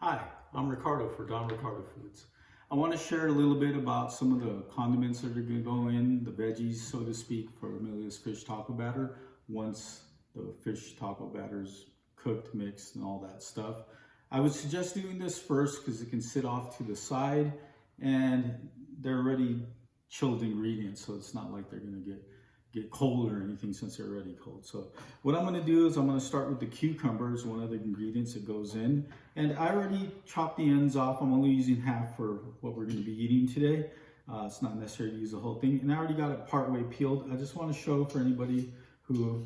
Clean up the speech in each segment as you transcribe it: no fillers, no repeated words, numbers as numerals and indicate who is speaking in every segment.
Speaker 1: Hi, I'm Ricardo for Don Ricardo Foods. I want to share a little bit about some of the condiments that are going to go in, the veggies, so to speak, for Amelia's fish taco batter once the fish taco batter's cooked, mixed, and all that stuff. I would suggest doing this first because it can sit off to the side and they're already chilled ingredients, so it's not like they're going to get cold or anything since they're already cold. So what I'm going to do is I'm going to start with the cucumbers, one of the ingredients that goes in. And I already chopped the ends off. I'm only using half for what we're going to be eating today. It's not necessary to use the whole thing. And I already got it partway peeled. I just want to show for anybody who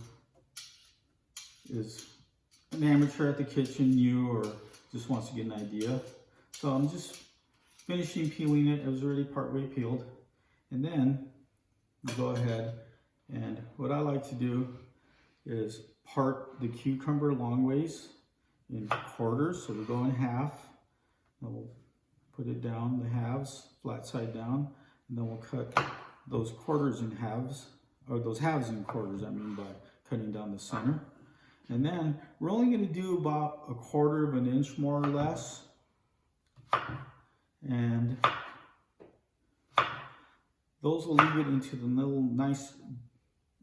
Speaker 1: is an amateur at the kitchen, new, or just wants to get an idea. So I'm just finishing peeling it. It was already partway peeled. And then you go ahead, and what I like to do is part the cucumber long ways in quarters. So we go in half, and we'll put it down the halves, flat side down, and then we'll cut those quarters in halves, or those halves in quarters, I mean, by cutting down the center. And then we're only going to do about 1/4 of an inch more or less. And those will leave it into the little nice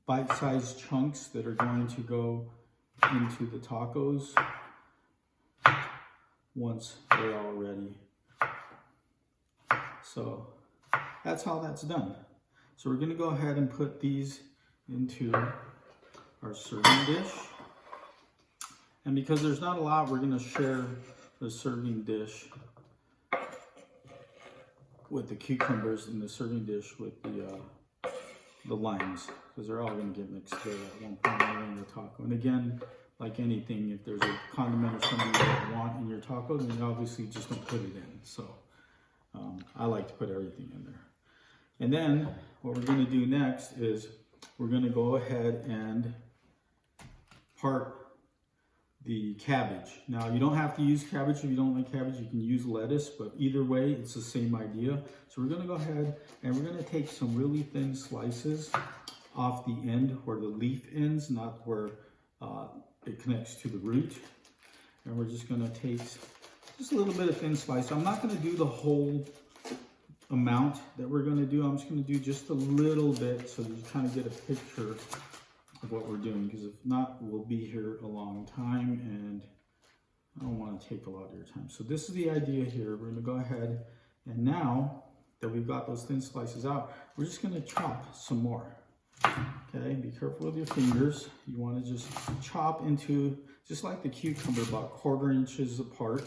Speaker 1: bite-sized chunks that are going to go into the tacos once they're all ready. So that's how that's done. So we're going to go ahead and put these into our serving dish. And because there's not a lot, we're going to share the serving dish with the cucumbers and the serving dish with the limes, because they're all going to get mixed together at one point in the taco. And again, like anything, if there's a condiment or something you don't want in your taco, then you obviously just don't put it in. So I like to put everything in there. And then what we're going to do next is we're going to go ahead and part the cabbage. Now, you don't have to use cabbage if you don't like cabbage. You can use lettuce, but either way, it's the same idea. So we're going to go ahead and we're going to take some really thin slices off the end where the leaf ends, not where it connects to the root. And we're just going to take just a little bit of thin slice. I'm not going to do the whole amount that we're going to do. I'm just going to do just a little bit so you kind of get a picture of what we're doing, because if not, we'll be here a long time and I don't want to take a lot of your time. So this is the idea here. We're going to go ahead, and now that we've got those thin slices out, we're just going to chop some more. Okay, be careful with your fingers. You want to just chop into, just like the cucumber, about 1/4 inches apart.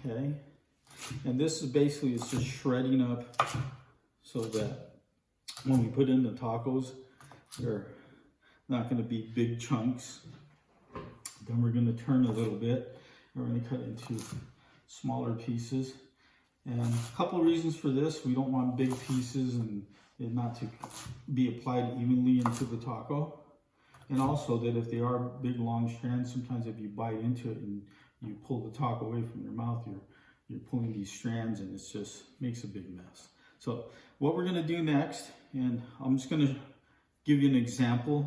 Speaker 1: Okay, and this is basically, it's just shredding up so that when we put in the tacos, they're not going to be big chunks. Then we're going to turn a little bit. We're going to cut into smaller pieces. And a couple of reasons for this: we don't want big pieces and it not to be applied evenly into the taco. And also that if they are big long strands, sometimes if you bite into it and you pull the taco away from your mouth, you're pulling these strands and it just makes a big mess. So what we're going to do next, and I'm just going to give you an example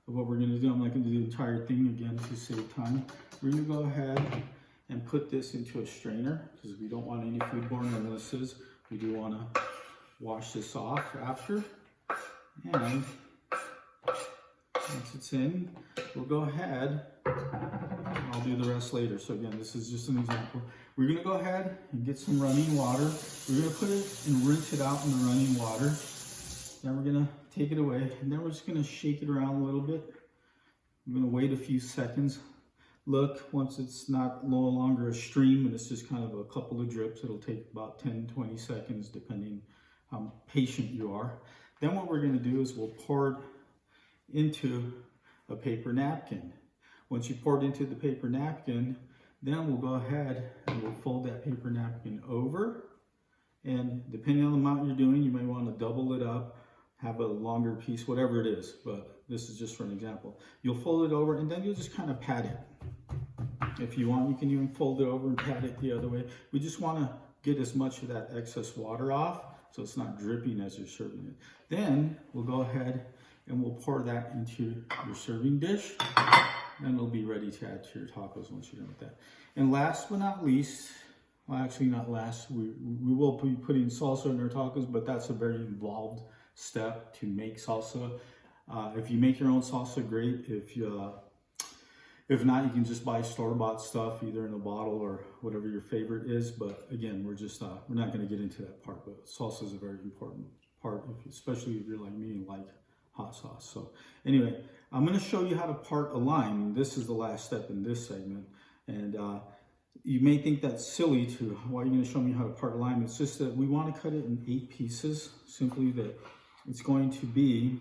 Speaker 1: of what we're going to do. I'm not going to do the entire thing again to save time. We're going to go ahead and put this into a strainer because we don't want any foodborne illnesses. We do want to wash this off after. And once it's in, we'll go ahead. I'll do the rest later. So again, this is just an example. We're going to go ahead and get some running water. We're going to put it and rinse it out in the running water. Then we're going to take it away, and then we're just going to shake it around a little bit. I'm going to wait a few seconds. Look, once it's no longer a stream and it's just kind of a couple of drips, it'll take about 10-20 seconds depending how patient you are. Then what we're going to do is we'll pour it into a paper napkin. Once you pour it into the paper napkin, then we'll go ahead and we'll fold that paper napkin over. And depending on the amount you're doing, you may want to double it up, have a longer piece, whatever it is, but this is just for an example. You'll fold it over and then you'll just kind of pat it. If you want, you can even fold it over and pat it the other way. We just want to get as much of that excess water off so it's not dripping as you're serving it. Then we'll go ahead and we'll pour that into your serving dish. and it'll be ready to add to your tacos once you're done with that. And last but not least, well, actually not last, we will be putting salsa in our tacos, but that's a very involved step to make salsa. If you make your own salsa, great. If not, you can just buy store-bought stuff, either in a bottle or whatever your favorite is. But again, we're not going to get into that part. But salsa is a very important part, especially if you're like me and like hot sauce. So anyway, I'm going to show you how to part a lime. This is the last step in this segment, and you may think that's silly to why are you going to show me how to part a lime. It's just that we want to cut it in 8 pieces. Simply that it's going to be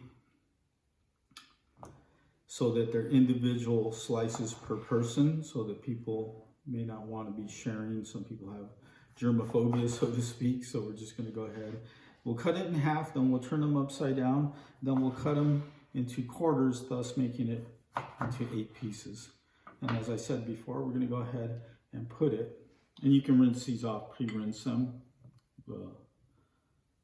Speaker 1: so that they're individual slices per person, so that people may not want to be sharing. Some people have germophobia, so to speak, so we're just going to go ahead. We'll cut it in half, then we'll turn them upside down, then we'll cut them into quarters, thus making it into 8 pieces. And as I said before, we're going to go ahead and put it, and you can rinse these off, pre-rinse them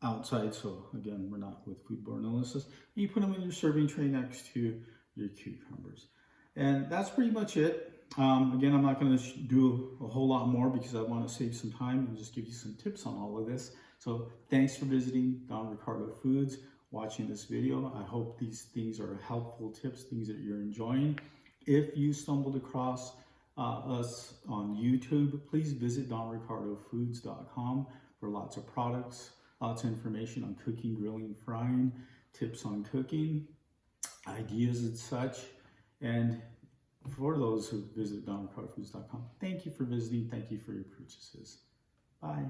Speaker 1: outside, so again, we're not with foodborne illnesses. You put them in your serving tray next to your cucumbers. And that's pretty much it. Again, I'm not going to do a whole lot more because I want to save some time and just give you some tips on all of this. So thanks for visiting Don Ricardo Foods, watching this video. I hope these things are helpful tips, things that you're enjoying. If you stumbled across us on YouTube, please visit donricardofoods.com for lots of products, lots of information on cooking, grilling, frying, tips on cooking, ideas and such. And for those who visit donricardofoods.com, thank you for visiting. Thank you for your purchases. Bye.